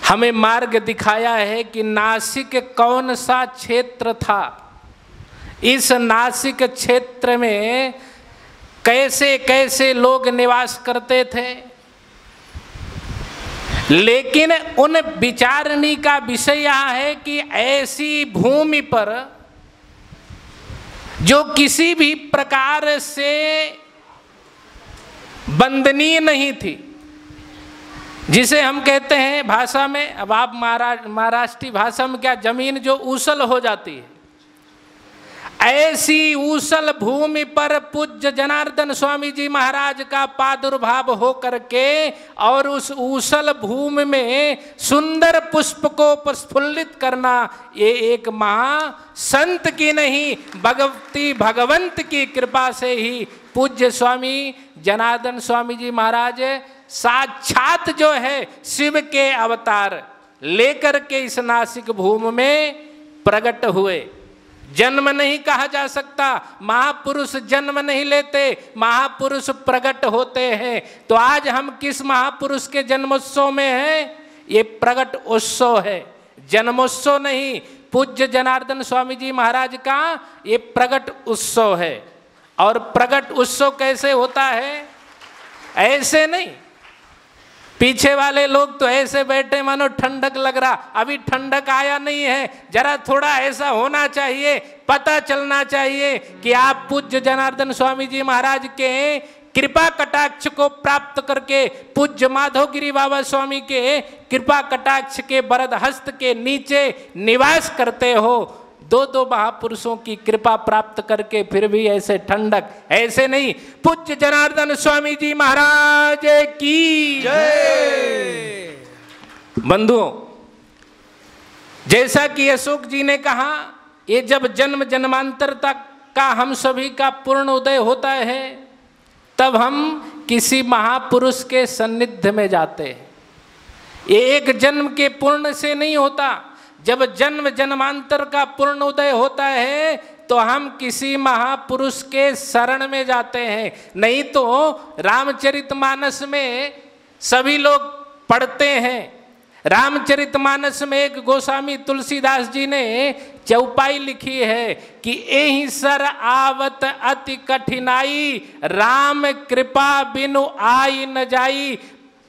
हमें मार्ग दिखाया है कि नासिक कौन सा क्षेत्र था, इस नासिक क्षेत्र में कैसे कैसे लोग निवास करते थे। लेकिन उन विचारणी का विषय यह है कि ऐसी भूमि पर जो किसी भी प्रकार से बंदनीय नहीं थी, जिसे हम कहते हैं भाषा में, अब आप महाराष्ट्री भाषा में क्या, जमीन जो ऊसल हो जाती है, ऐसी ऊसल भूमि पर पूज्य जनार्दन स्वामी जी महाराज का प्रादुर्भाव हो करके और उस ऊसल भूमि में सुंदर पुष्प को प्रस्फुल्लित करना, ये एक महासंत की नहीं भगवंत की कृपा से ही पूज्य स्वामी जनार्दन स्वामी जी महाराज साक्षात जो है शिव के अवतार लेकर के इस नासिक भूमि में प्रकट हुए। जन्म नहीं कहा जा सकता, महापुरुष जन्म नहीं लेते, महापुरुष प्रकट होते हैं। तो आज हम किस महापुरुष के जन्मोत्सव में हैं? ये प्रकट उत्सव है, जन्मोत्सव नहीं। पूज्य जनार्दन स्वामी जी महाराज का ये प्रकट उत्सव है। और प्रकट उत्सव कैसे होता है? ऐसे नहीं, पीछे वाले लोग तो ऐसे बैठे मानो ठंडक लग रहा, अभी ठंडक आया नहीं है, जरा थोड़ा ऐसा होना चाहिए, पता चलना चाहिए कि आप पूज्य जनार्दन स्वामी जी महाराज के कृपा कटाक्ष को प्राप्त करके पूज्य माधवगिरी बाबा स्वामी के कृपा कटाक्ष के वरद हस्त के नीचे निवास करते हो। दो दो महापुरुषों की कृपा प्राप्त करके फिर भी ऐसे ठंडक, ऐसे नहीं। पूज्य जनार्दन स्वामी जी महाराज की जय। बंधुओं, जैसा कि अशोक जी ने कहा, ये जब जन्म जन्मांतर तक का हम सभी का पूर्ण उदय होता है, तब हम किसी महापुरुष के सन्निध्य में जाते हैं। ये एक जन्म के पूर्ण से नहीं होता, जब जन्म जन्मांतर का पूर्ण उदय होता है तो हम किसी महापुरुष के शरण में जाते हैं। नहीं तो रामचरितमानस में सभी लोग पढ़ते हैं, रामचरितमानस में एक गोस्वामी तुलसीदास जी ने चौपाई लिखी है कि एहि सर आवत अति कठिनाई, राम कृपा बिनु आई न जाई।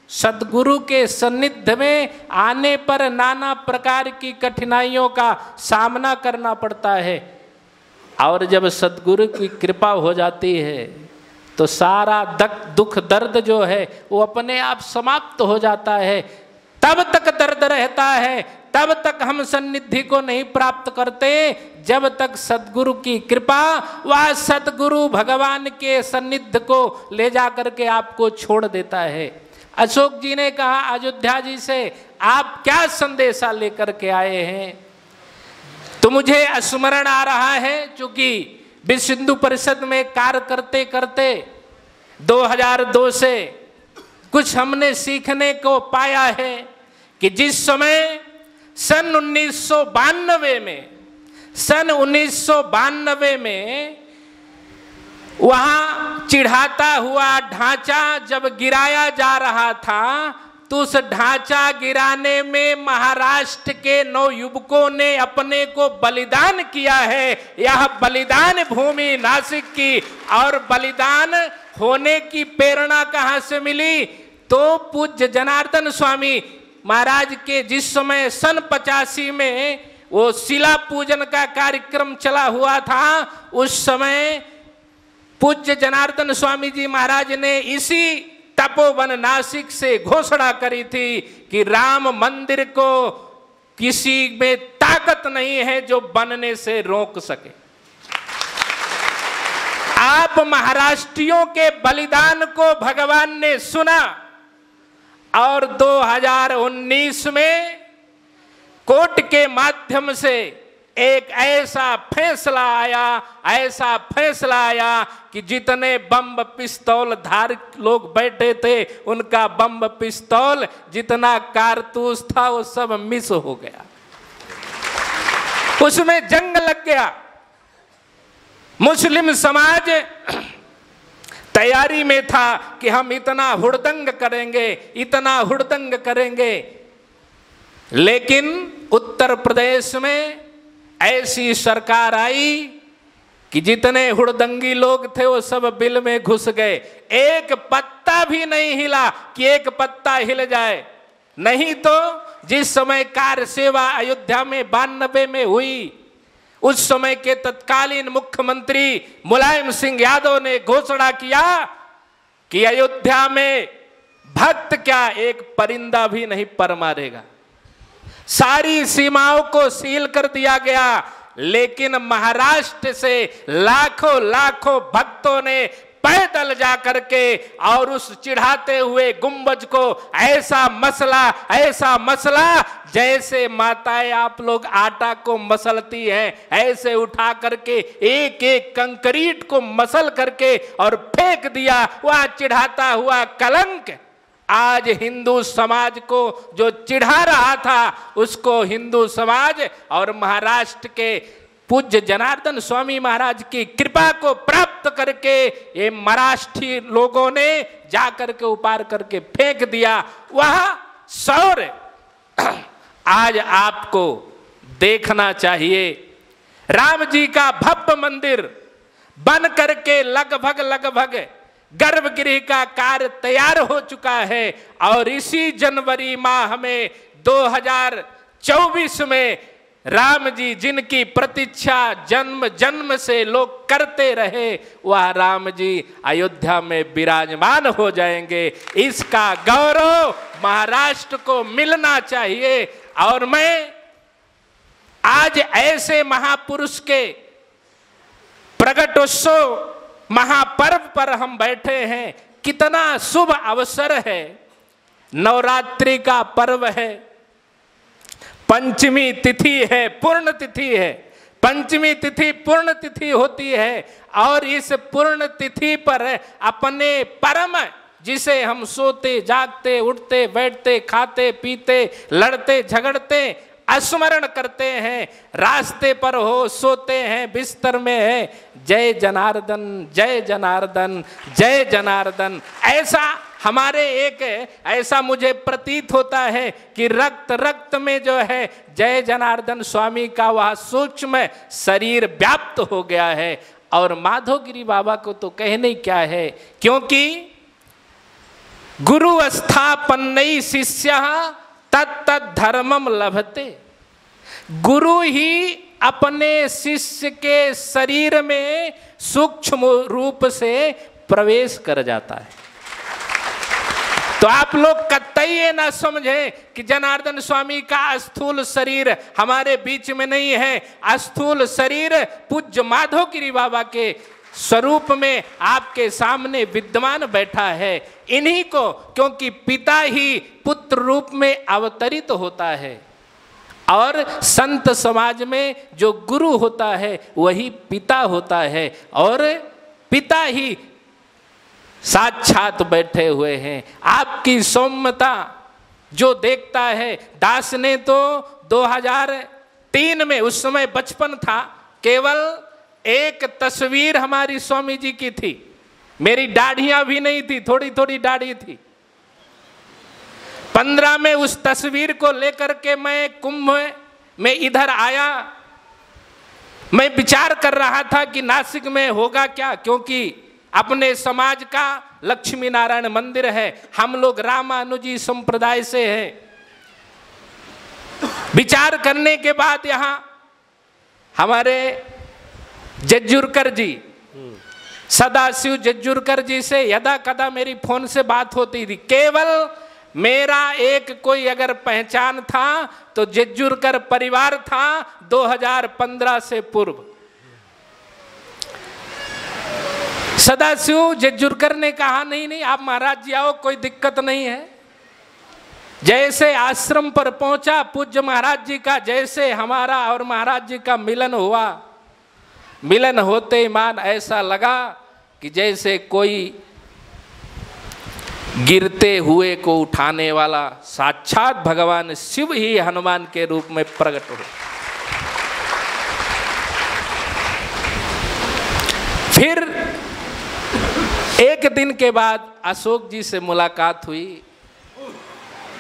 सदगुरु के सन्निध्य में आने पर नाना प्रकार की कठिनाइयों का सामना करना पड़ता है, और जब सदगुरु की कृपा हो जाती है तो सारा दुख दर्द जो है वो अपने आप समाप्त हो जाता है। तब तक दर्द रहता है, तब तक हम सन्निधि को नहीं प्राप्त करते जब तक सदगुरु की कृपा व सदगुरु भगवान के सन्निधि को ले जा करके आपको छोड़ देता है। अशोक जी ने कहा अयोध्या जी से, आप क्या संदेशा लेकर के आए हैं? तो मुझे स्मरण आ रहा है, चूंकि विश्व हिंदू परिषद में कार्य करते करते 2002 से कुछ हमने सीखने को पाया है कि जिस समय सन 1992 में वहां चिढ़ाता हुआ ढांचा जब गिराया जा रहा था, तो उस ढांचा गिराने में महाराष्ट्र के 9 युवकों ने अपने को बलिदान किया है। यह बलिदान भूमि नासिक की, और बलिदान होने की प्रेरणा कहां से मिली? तो पूज्य जनार्दन स्वामी महाराज के जिस समय सन 85 में वो शिला पूजन का कार्यक्रम चला हुआ था, उस समय पूज्य जनार्दन स्वामी जी महाराज ने इसी तपोवन नासिक से घोषणा करी थी कि राम मंदिर को किसी में ताकत नहीं है जो बनने से रोक सके। आप महाराष्ट्रियों के बलिदान को भगवान ने सुना, और 2019 में कोर्ट के माध्यम से एक ऐसा फैसला आया कि जितने बम पिस्तौल धार लोग बैठे थे, उनका बम पिस्तौल जितना कारतूस था वो सब मिस हो गया, उसमें जंग लग गया। मुस्लिम समाज तैयारी में था कि हम इतना हुड़दंग करेंगे, लेकिन उत्तर प्रदेश में ऐसी सरकार आई कि जितने हुड़दंगी लोग थे वो सब बिल में घुस गए। एक पत्ता भी नहीं हिला कि एक पत्ता हिल जाए। नहीं तो जिस समय कार सेवा अयोध्या में 92 में हुई, उस समय के तत्कालीन मुख्यमंत्री मुलायम सिंह यादव ने घोषणा किया कि अयोध्या में भक्त क्या एक परिंदा भी नहीं पर मारेगा। सारी सीमाओं को सील कर दिया गया। लेकिन महाराष्ट्र से लाखों लाखों भक्तों ने पैदल जा करके और उस चिढ़ाते हुए गुंबज को ऐसा मसला जैसे माताएं आप लोग आटा को मसलती हैं, ऐसे उठा करके एक एक कंक्रीट को मसल करके और फेंक दिया। वह चिढ़ाता हुआ कलंक आज हिंदू समाज को जो चिढ़ा रहा था, उसको हिंदू समाज और महाराष्ट्र के पूज्य जनार्दन स्वामी महाराज की कृपा को प्राप्त करके ये महाराष्ट्री लोगों ने जाकर के उपार करके फेंक दिया। वह शौर्य आज आपको देखना चाहिए। राम जी का भव्य मंदिर बन करके लगभग गर्भगृह का कार्य तैयार हो चुका है और इसी जनवरी माह में 2024 में राम जी जिनकी प्रतीक्षा जन्म से लोग करते रहे, वह राम जी अयोध्या में विराजमान हो जाएंगे। इसका गौरव महाराष्ट्र को मिलना चाहिए। और मैं आज ऐसे महापुरुष के प्रगटोत्सव महापर्व पर हम बैठे हैं। कितना शुभ अवसर है। नवरात्रि का पर्व है, पंचमी तिथि है, पूर्ण तिथि है। पंचमी तिथि पूर्ण तिथि होती है और इस पूर्ण तिथि पर अपने परम, जिसे हम सोते जागते उठते बैठते खाते पीते लड़ते झगड़ते स्मरण करते हैं, रास्ते पर हो सोते हैं बिस्तर में है, जय जनार्दन जय जनार्दन जय जनार्दन। ऐसा हमारे एक ऐसा मुझे प्रतीत होता है कि रक्त में जो है जय जनार्दन स्वामी का वह सूक्ष्म शरीर व्याप्त हो गया है। और माधवगिरी बाबा को तो कहने क्या है, क्योंकि गुरु स्थापन्नई शिष्य तत्त धर्मम लभते। गुरु ही अपने शिष्य के शरीर में सूक्ष्म रूप से प्रवेश कर जाता है। तो आप लोग कतई ये ना समझे कि जनार्दन स्वामी का स्थूल शरीर हमारे बीच में नहीं है। स्थूल शरीर पूज्य माधवगिरी बाबा के स्वरूप में आपके सामने विद्यमान बैठा है। इन्हीं को, क्योंकि पिता ही पुत्र रूप में अवतरित होता है और संत समाज में जो गुरु होता है वही पिता होता है और पिता ही साक्षात बैठे हुए हैं। आपकी सौम्यता जो देखता है, दास ने तो 2003 में, उस समय बचपन था, केवल एक तस्वीर हमारी स्वामी जी की थी। मेरी दाढ़ियां भी नहीं थी, थोड़ी थोड़ी दाढ़ी थी। 15 में उस तस्वीर को लेकर के मैं कुंभ में इधर आया। मैं विचार कर रहा था कि नासिक में होगा क्या, क्योंकि अपने समाज का लक्ष्मी नारायण मंदिर है, हम लोग रामानुजी संप्रदाय से हैं। विचार करने के बाद यहाँ हमारे जज्जुरकर जी, सदाशिव जज्जुरकर जी से यदा कदा मेरी फोन से बात होती थी। केवल मेरा एक कोई अगर पहचान था तो जज्जुरकर परिवार था 2015 से पूर्व। सदाशिव जज्जुरकर ने कहा नहीं आप महाराज जी आओ, कोई दिक्कत नहीं है। जैसे आश्रम पर पहुंचा पूज्य महाराज जी का, जैसे हमारा और महाराज जी का मिलन हुआ, मिलन होते ही मान ऐसा लगा कि जैसे कोई गिरते हुए को उठाने वाला साक्षात भगवान शिव ही हनुमान के रूप में प्रकट हुए। फिर एक दिन के बाद अशोक जी से मुलाकात हुई।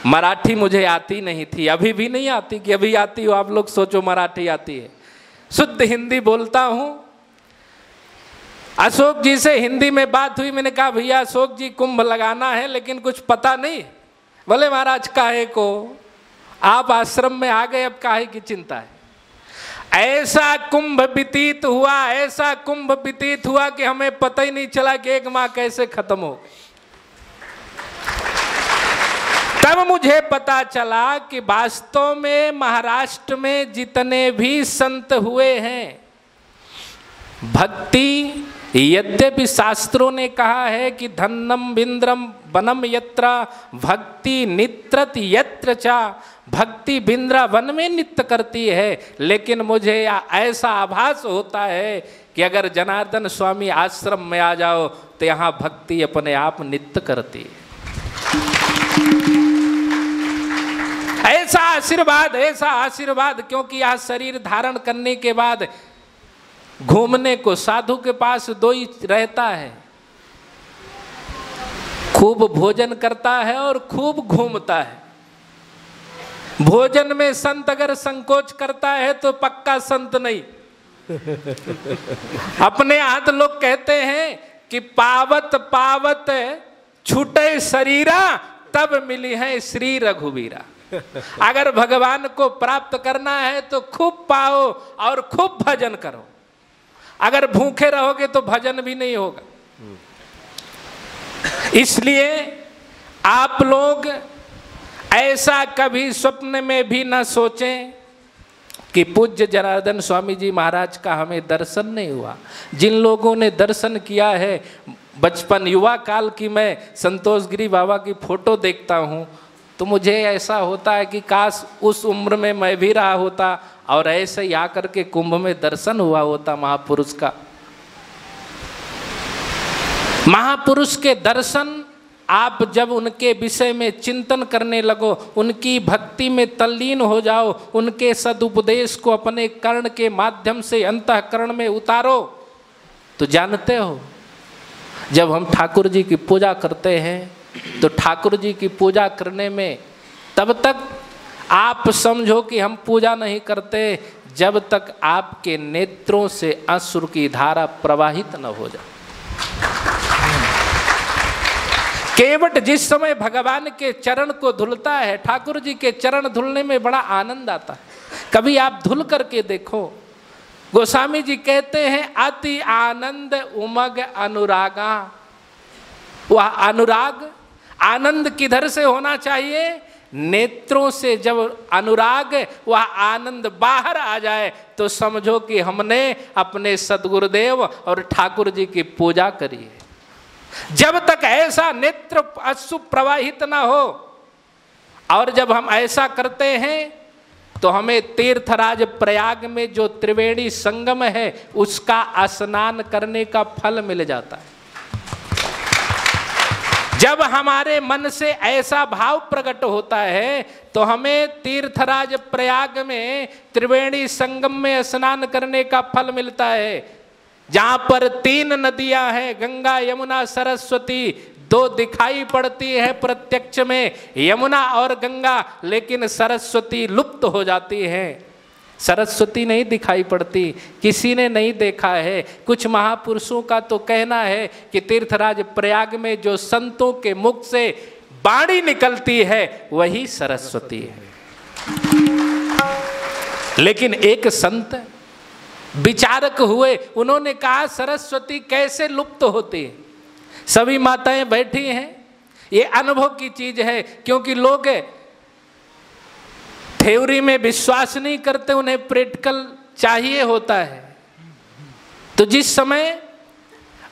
मराठी मुझे आती नहीं थी, अभी भी नहीं आती कि अभी आती हो आप लोग सोचो मराठी आती है। शुद्ध हिंदी बोलता हूं। अशोक जी से हिंदी में बात हुई, मैंने कहा भैया अशोक जी कुंभ लगाना है लेकिन कुछ पता नहीं। बोले महाराज काहे को, आप आश्रम में आ गए, अब काहे की चिंता है। ऐसा कुंभ व्यतीत हुआ, ऐसा कुंभ व्यतीत हुआ कि हमें पता ही नहीं चला कि एक माह कैसे खत्म हो। तब मुझे पता चला कि वास्तव में महाराष्ट्र में जितने भी संत हुए हैं, भक्ति, यद्यपि शास्त्रों ने कहा है कि धन्नम बिंद्रम वनम यत्र भक्ति नित्रत यत्र चा, भक्ति बिंद्रा वन में नित्य करती है, लेकिन मुझे ऐसा आभास होता है कि अगर जनार्दन स्वामी आश्रम में आ जाओ तो यहाँ भक्ति अपने आप नित्य करती है। ऐसा आशीर्वाद, ऐसा आशीर्वाद, क्योंकि यहाँ शरीर धारण करने के बाद घूमने को साधु के पास दो ही रहता है, खूब भोजन करता है और खूब घूमता है। भोजन में संत अगर संकोच करता है तो पक्का संत नहीं। अपने हाथ लोग कहते हैं कि पावत पावत छूटे शरीरा तब मिली है श्री रघुवीरा। अगर भगवान को प्राप्त करना है तो खूब पाओ और खूब भजन करो। अगर भूखे रहोगे तो भजन भी नहीं होगा। इसलिए आप लोग ऐसा कभी स्वप्न में भी न सोचें कि पूज्य जनार्दन स्वामी जी महाराज का हमें दर्शन नहीं हुआ। जिन लोगों ने दर्शन किया है, बचपन युवा काल की मैं संतोष गिरी बाबा की फोटो देखता हूँ तो मुझे ऐसा होता है कि काश उस उम्र में मैं भी रहा होता और ऐसे ही आकर के कुंभ में दर्शन हुआ होता महापुरुष का। महापुरुष के दर्शन आप जब उनके विषय में चिंतन करने लगो, उनकी भक्ति में तल्लीन हो जाओ, उनके सदुपदेश को अपने कर्ण के माध्यम से अंतःकरण में उतारो, तो जानते हो जब हम ठाकुर जी की पूजा करते हैं तो ठाकुर जी की पूजा करने में तब तक आप समझो कि हम पूजा नहीं करते जब तक आपके नेत्रों से अश्रु की धारा प्रवाहित न हो जाए। केवट जिस समय भगवान के चरण को धुलता है, ठाकुर जी के चरण धुलने में बड़ा आनंद आता है। कभी आप धुल करके देखो, गोस्वामी जी कहते हैं अति आनंद उमग अनुरागा। वह अनुराग, आनंद किधर से होना चाहिए? नेत्रों से। जब अनुराग, वह आनंद बाहर आ जाए तो समझो कि हमने अपने सदगुरुदेव और ठाकुर जी की पूजा करी है। जब तक ऐसा नेत्र अश्रु प्रवाहित ना हो, और जब हम ऐसा करते हैं तो हमें तीर्थराज प्रयाग में जो त्रिवेणी संगम है उसका स्नान करने का फल मिल जाता है। जब हमारे मन से ऐसा भाव प्रकट होता है तो हमें तीर्थराज प्रयाग में त्रिवेणी संगम में स्नान करने का फल मिलता है। जहाँ पर 3 नदियां हैं, गंगा यमुना सरस्वती, 2 दिखाई पड़ती है प्रत्यक्ष में, यमुना और गंगा, लेकिन सरस्वती लुप्त हो जाती है। सरस्वती नहीं दिखाई पड़ती, किसी ने नहीं देखा है। कुछ महापुरुषों का तो कहना है कि तीर्थराज प्रयाग में जो संतों के मुख से वाणी निकलती है वही सरस्वती है। लेकिन एक संत विचारक हुए, उन्होंने कहा सरस्वती कैसे लुप्त होती है? सभी माताएं बैठी हैं, ये अनुभव की चीज है, क्योंकि लोग थ्योरी में विश्वास नहीं करते, उन्हें प्रैक्टिकल चाहिए होता है। तो जिस समय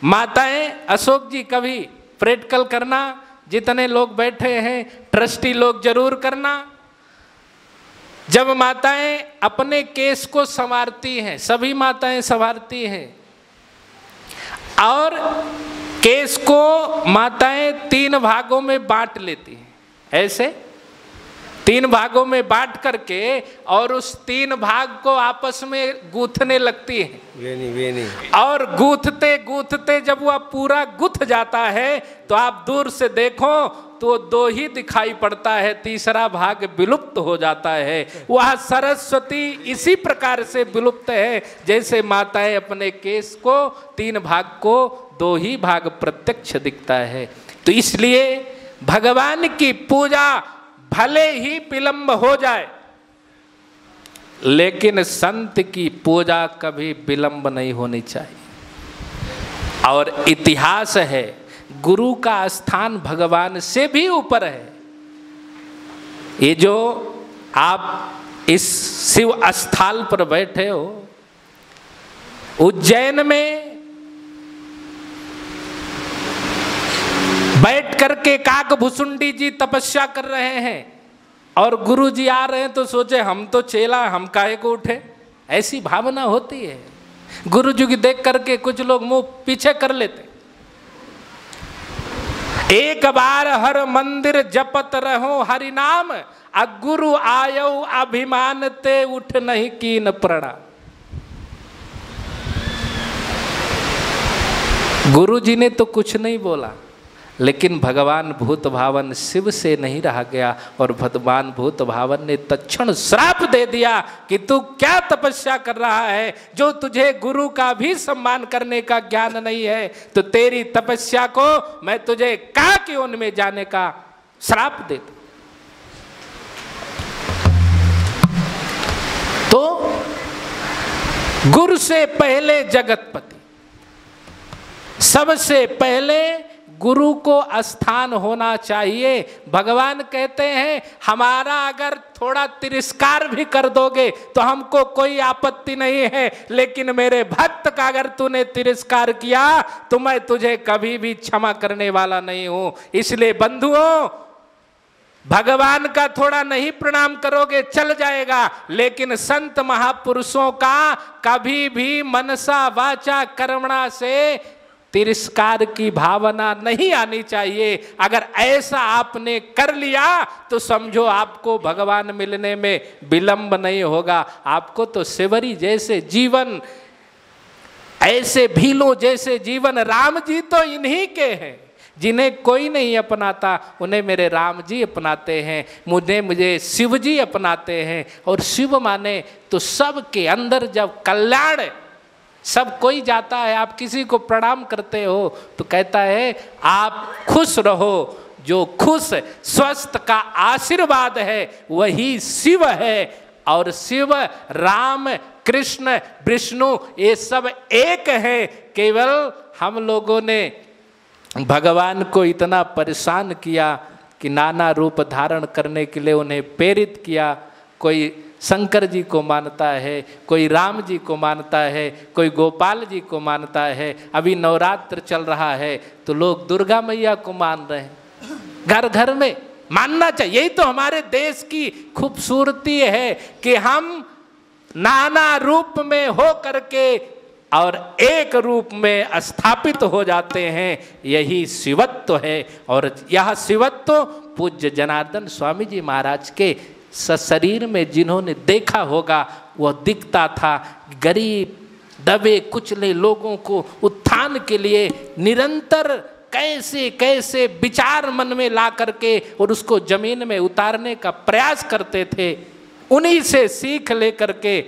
माताएं, अशोक जी कभी प्रैक्टिकल करना, जितने लोग बैठे हैं ट्रस्टी लोग जरूर करना। जब माताएं अपने केस को संवारती हैं, सभी माताएं संवारती हैं, और केस को माताएं 3 भागों में बांट लेती हैं। ऐसे 3 भागों में बांट करके और उस 3 भाग को आपस में गूंथने लगती है। वेनी। और गूंथते गूंथते जब वह पूरा गुथ जाता है तो आप दूर से देखो तो 2 ही दिखाई पड़ता है, तीसरा भाग विलुप्त हो जाता है। वह सरस्वती इसी प्रकार से विलुप्त है जैसे माताएं अपने केस को 3 भाग को 2 ही भाग प्रत्यक्ष दिखता है। तो इसलिए भगवान की पूजा भले ही विलंब हो जाए, लेकिन संत की पूजा कभी विलंब नहीं होनी चाहिए। और इतिहास है, गुरु का स्थान भगवान से भी ऊपर है। ये जो आप इस शिव स्थल पर बैठे हो, उज्जैन में बैठ करके काकभुसुंडी जी तपस्या कर रहे हैं और गुरु जी आ रहे हैं तो सोचे हम तो चेला, हम काहे को उठे, ऐसी भावना होती है। गुरु जी की देख करके कुछ लोग मुंह पीछे कर लेते। एक बार हर मंदिर जपत रहो हरि नाम, गुरु आयो अभिमान ते उठ नहीं कीन प्रणाम। गुरु जी ने तो कुछ नहीं बोला, लेकिन भगवान भूत भावन शिव से नहीं रहा गया और भगवान भूत भावन ने तत्क्षण श्राप दे दिया कि तू क्या तपस्या कर रहा है, जो तुझे गुरु का भी सम्मान करने का ज्ञान नहीं है, तो तेरी तपस्या को मैं तुझे काक योनि में जाने का श्राप देता। तो गुरु से पहले जगतपति, सबसे पहले गुरु को स्थान होना चाहिए। भगवान कहते हैं हमारा अगर थोड़ा तिरस्कार भी कर दोगे तो हमको कोई आपत्ति नहीं है, लेकिन मेरे भक्त का अगर तूने तिरस्कार किया तो मैं तुझे कभी भी क्षमा करने वाला नहीं हूं। इसलिए बंधुओं, भगवान का थोड़ा नहीं प्रणाम करोगे चल जाएगा, लेकिन संत महापुरुषों का कभी भी मनसा वाचा कर्मणा से तिरस्कार की भावना नहीं आनी चाहिए। अगर ऐसा आपने कर लिया तो समझो आपको भगवान मिलने में विलंब नहीं होगा। आपको तो सेवरी जैसे जीवन, ऐसे भीलों जैसे जीवन, राम जी तो इन्हीं के हैं जिन्हें कोई नहीं अपनाता, उन्हें मेरे राम जी अपनाते हैं, मुझे शिव जी अपनाते हैं। और शिव माने तो सबके अंदर जब कल्याण, सब कोई जाता है, आप किसी को प्रणाम करते हो तो कहता है आप खुश रहो, जो खुश स्वस्थ का आशीर्वाद है वही शिव है। और शिव, राम, कृष्ण, विष्णु ये सब एक है। केवल हम लोगों ने भगवान को इतना परेशान किया कि नाना रूप धारण करने के लिए उन्हें प्रेरित किया। कोई शंकर जी को मानता है, कोई राम जी को मानता है, कोई गोपाल जी को मानता है। अभी नवरात्र चल रहा है तो लोग दुर्गा मैया को मान रहे हैं। घर घर में मानना चाहिए। यही तो हमारे देश की खूबसूरती है कि हम नाना रूप में हो करके और एक रूप में स्थापित हो जाते हैं। यही शिवत्व है। और यह शिवत्व पूज्य जनार्दन स्वामी जी महाराज के शरीर में जिन्होंने देखा होगा वह दिखता था। गरीब दबे कुचले लोगों को उत्थान के लिए निरंतर कैसे कैसे विचार मन में ला करके और उसको जमीन में उतारने का प्रयास करते थे। उन्हीं से सीख लेकर के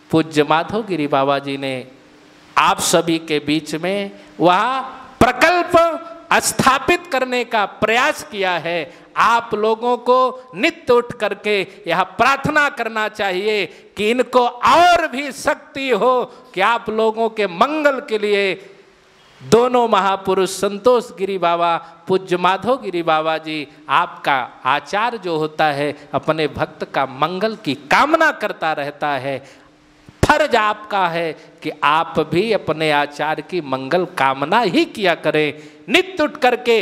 पूज्य माधवगिरी बाबा जी ने आप सभी के बीच में वह प्रकल्प स्थापित करने का प्रयास किया है। आप लोगों को नित्य उठ करके यह प्रार्थना करना चाहिए कि इनको और भी शक्ति हो कि आप लोगों के मंगल के लिए दोनों महापुरुष संतोष गिरी बाबा, पूज्य माधवगिरी बाबा जी, आपका आचार जो होता है अपने भक्त का मंगल की कामना करता रहता है। फर्ज आपका है कि आप भी अपने आचार्य की मंगल कामना ही किया करें। नित्य उठ करके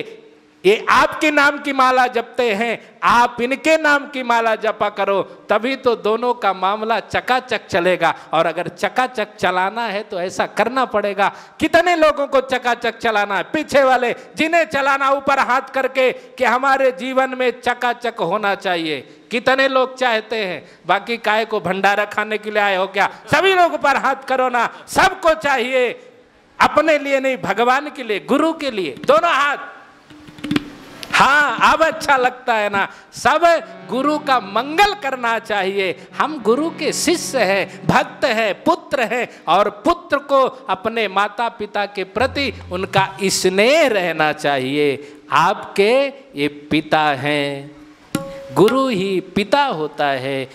ये आपके नाम की माला जपते हैं, आप इनके नाम की माला जपा करो, तभी तो दोनों का मामला चकाचक चलेगा। और अगर चकाचक चलाना है तो ऐसा करना पड़ेगा। कितने लोगों को चकाचक चलाना है? पीछे वाले जिन्हें चलाना, ऊपर हाथ करके कि हमारे जीवन में चकाचक होना चाहिए। कितने लोग चाहते हैं? बाकी काय को भंडारा खाने के लिए आए हो क्या? सभी लोग ऊपर हाथ करो ना। सबको चाहिए, अपने लिए नहीं, भगवान के लिए, गुरु के लिए, दोनों हाथ। हाँ, अब अच्छा लगता है ना। सब गुरु का मंगल करना चाहिए। हम गुरु के शिष्य हैं, भक्त हैं, पुत्र हैं, और पुत्र को अपने माता पिता के प्रति उनका स्नेह रहना चाहिए। आपके ये पिता हैं, गुरु ही पिता होता है,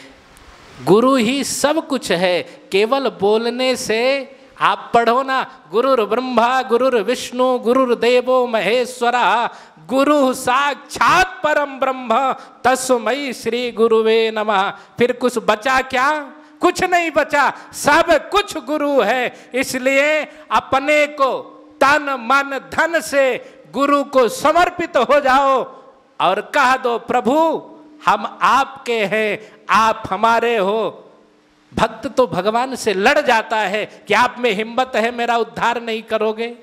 गुरु ही सब कुछ है। केवल बोलने से, आप पढ़ो ना, गुरुर् ब्रह्मा गुरुर् विष्णु गुरुर्देवो महेश्वरा गुरु साक्षात परम ब्रह्म तस्मै श्री गुरुवे नमः। फिर कुछ बचा क्या? कुछ नहीं बचा, सब कुछ गुरु है। इसलिए अपने को तन मन धन से गुरु को समर्पित हो जाओ और कह दो, प्रभु हम आपके हैं, आप हमारे हो। भक्त तो भगवान से लड़ जाता है कि आप में हिम्मत है, मेरा उद्धार नहीं करोगे।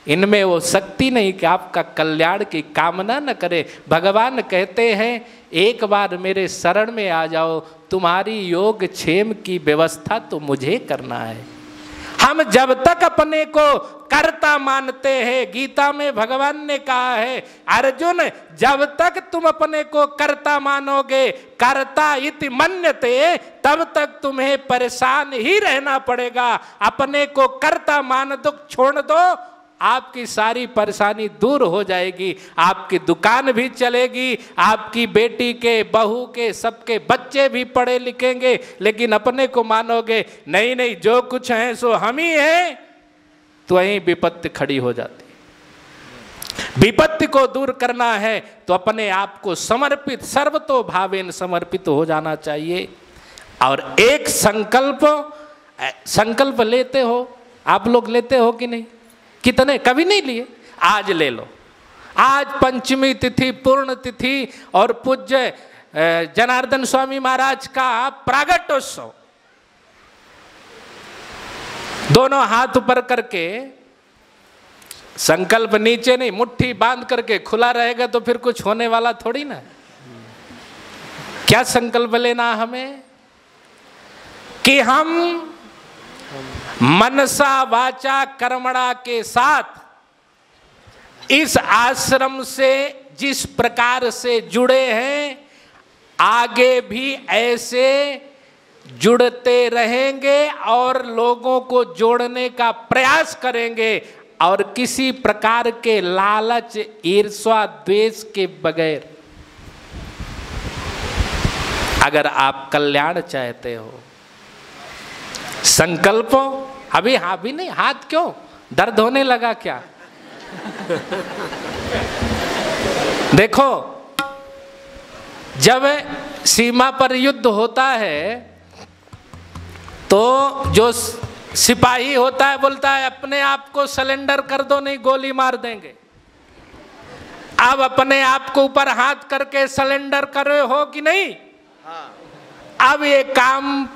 इनमें वो शक्ति नहीं कि आपका कल्याण की कामना न करे। भगवान कहते हैं, एक बार मेरे शरण में आ जाओ, तुम्हारी योग क्षेम की व्यवस्था तो मुझे करना है। हम जब तक अपने को कर्ता मानते हैं, गीता में भगवान ने कहा है, अर्जुन जब तक तुम अपने को कर्ता मानोगे, कर्ता इति मन्यते, तब तक तुम्हें परेशान ही रहना पड़ेगा। अपने को कर्ता मान दो, छोड़ दो, आपकी सारी परेशानी दूर हो जाएगी। आपकी दुकान भी चलेगी, आपकी बेटी के, बहू के, सबके बच्चे भी पढ़े लिखेंगे। लेकिन अपने को मानोगे, नहीं नहीं जो कुछ है सो हम ही हैं, तो वहीं विपत्ति खड़ी हो जाती है। विपत्ति को दूर करना है तो अपने आप को समर्पित, सर्वतो भावेन समर्पित हो जाना चाहिए। और एक संकल्प लेते हो, आप लोग लेते हो कि नहीं? कितने? कभी नहीं लिए? आज ले लो। आज पंचमी तिथि, पूर्ण तिथि और पूज्य जनार्दन स्वामी महाराज का प्रागट्योत्सव। दोनों हाथ ऊपर करके, संकल्प नीचे नहीं, मुट्ठी बांध करके खुला रहेगा तो फिर कुछ होने वाला थोड़ी ना। क्या संकल्प लेना हमें? कि हम मनसा वाचा कर्मणा के साथ इस आश्रम से जिस प्रकार से जुड़े हैं, आगे भी ऐसे जुड़ते रहेंगे और लोगों को जोड़ने का प्रयास करेंगे, और किसी प्रकार के लालच, ईर्ष्या, द्वेष के बगैर। अगर आप कल्याण चाहते हो, संकल्प अभी भी नहीं, हाथ क्यों दर्द होने लगा क्या? देखो, जब सीमा पर युद्ध होता है तो जो सिपाही होता है बोलता है अपने आप को सरेंडर कर दो, नहीं गोली मार देंगे। अब अपने आप को ऊपर हाथ करके सरेंडर करे हो कि नहीं? अब ये काम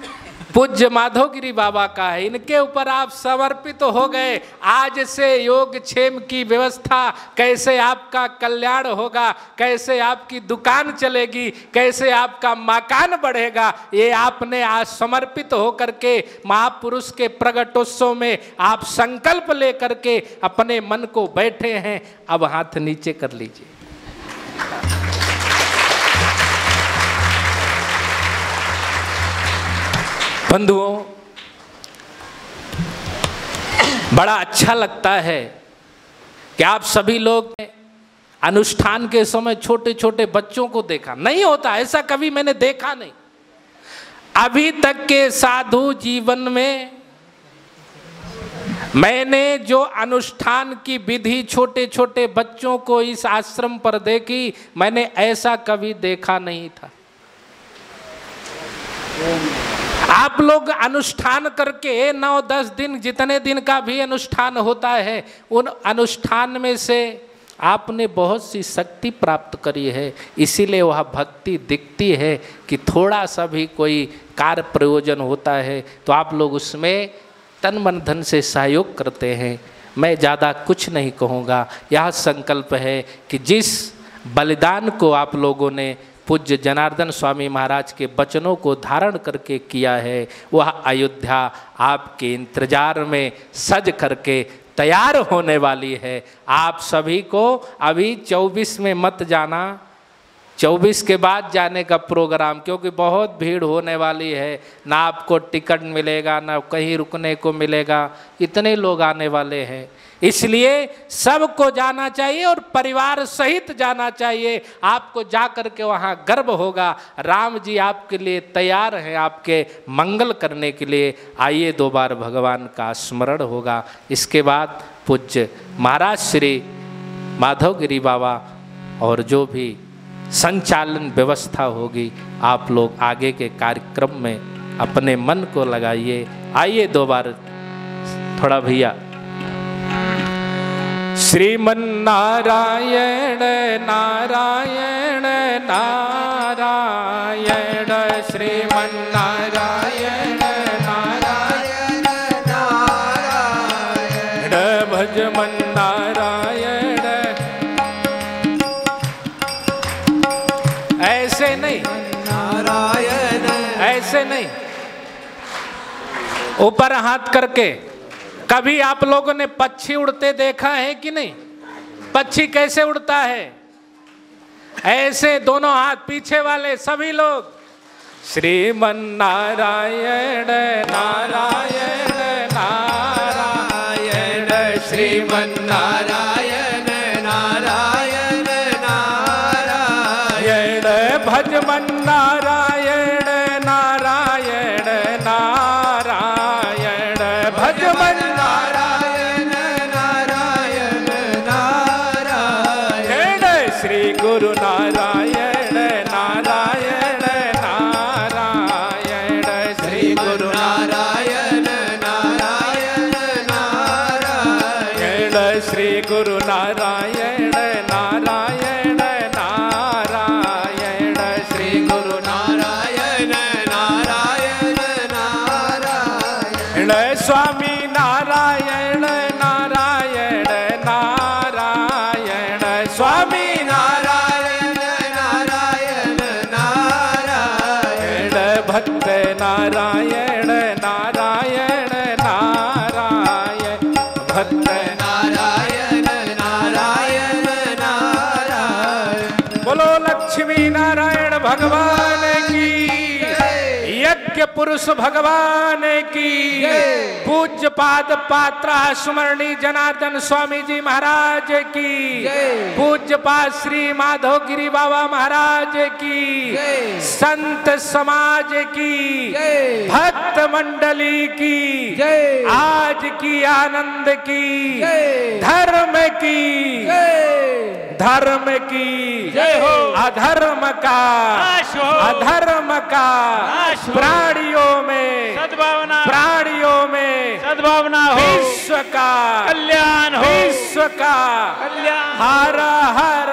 पूज्य माधवगिरी बाबा का है, इनके ऊपर आप समर्पित हो गए। आज से योग क्षेम की व्यवस्था, कैसे आपका कल्याण होगा, कैसे आपकी दुकान चलेगी, कैसे आपका मकान बढ़ेगा, ये आपने आज समर्पित होकर के महापुरुष के प्रगटोत्सव में आप संकल्प लेकर के अपने मन को बैठे हैं। अब हाथ नीचे कर लीजिए। बंधुओं, बड़ा अच्छा लगता है कि आप सभी लोग अनुष्ठान के समय छोटे छोटे बच्चों को देखा नहीं होता, ऐसा कभी मैंने देखा नहीं। अभी तक के साधु जीवन में मैंने जो अनुष्ठान की विधि छोटे छोटे बच्चों को इस आश्रम पर देखी, मैंने ऐसा कभी देखा नहीं था। आप लोग अनुष्ठान करके 9-10 दिन, जितने दिन का भी अनुष्ठान होता है, उन अनुष्ठान में से आपने बहुत सी शक्ति प्राप्त करी है, इसीलिए वह भक्ति दिखती है कि थोड़ा सा भी कोई कार्य प्रयोजन होता है तो आप लोग उसमें तन मन धन से सहयोग करते हैं। मैं ज़्यादा कुछ नहीं कहूँगा। यह संकल्प है कि जिस बलिदान को आप लोगों ने पूज्य जनार्दन स्वामी महाराज के वचनों को धारण करके किया है, वह अयोध्या आपके इंतजार में सज करके तैयार होने वाली है। आप सभी को अभी 24 में मत जाना, 24 के बाद जाने का प्रोग्राम, क्योंकि बहुत भीड़ होने वाली है। ना आपको टिकट मिलेगा, ना कहीं रुकने को मिलेगा, इतने लोग आने वाले हैं। इसलिए सबको जाना चाहिए और परिवार सहित जाना चाहिए। आपको जाकर के वहाँ गर्व होगा। राम जी आपके लिए तैयार हैं, आपके मंगल करने के लिए। आइए 2 बार भगवान का स्मरण होगा। इसके बाद पूज्य महाराज श्री माधवगिरी बाबा और जो भी संचालन व्यवस्था होगी, आप लोग आगे के कार्यक्रम में अपने मन को लगाइए। आइए 2 बार थोड़ा भैया। श्रीमन नारायण नारायण नारायण, श्रीमन नारायण नारायण नारायण, भज मन नारायण। ऐसे नहीं नारायण, ऐसे नहीं, ऊपर हाथ करके। कभी आप लोगों ने पक्षी उड़ते देखा है कि नहीं? पक्षी कैसे उड़ता है? ऐसे दोनों हाथ, पीछे वाले सभी लोग। श्रीमन नारायण नारायण नारायण, श्रीमन नारायण नारायण नारायण, भज मन नारायण नारायण नारायण, भज मन नारायण नारायण नारायण, श्री गुरु नारायण नारायण नारायण, श्री गुरु नारायण नारायण नारायण, श्री गुरु नारायण नारायण नारायण, श्री गुरु नारायण नारायण नारायण, स्वामी नारायण नारायण नारायण, स्वामी नारायण नारायण नारायण, भक्त नारायण नारायण नारायण, भक्त नारायण नारायण नारायण। बोलो लक्ष्मी नारायण भगवान की, यज्ञ पुरुष भगवान की, पूज्य पाद पात्रा स्मरणी जनार्दन स्वामी जी महाराज की, पूज्य पाद श्री माधवगिरी बाबा महाराज की, संत समाज की, भक्त मंडली की, आज की आनंद की, धर्म की, धर्म की जय हो, अधर्म का अधर्म का प्राणियों में सद्भावना, प्राणियों में सद्भावना हो, विश्व का कल्याण हो, विश्व का कल्याण। हर हर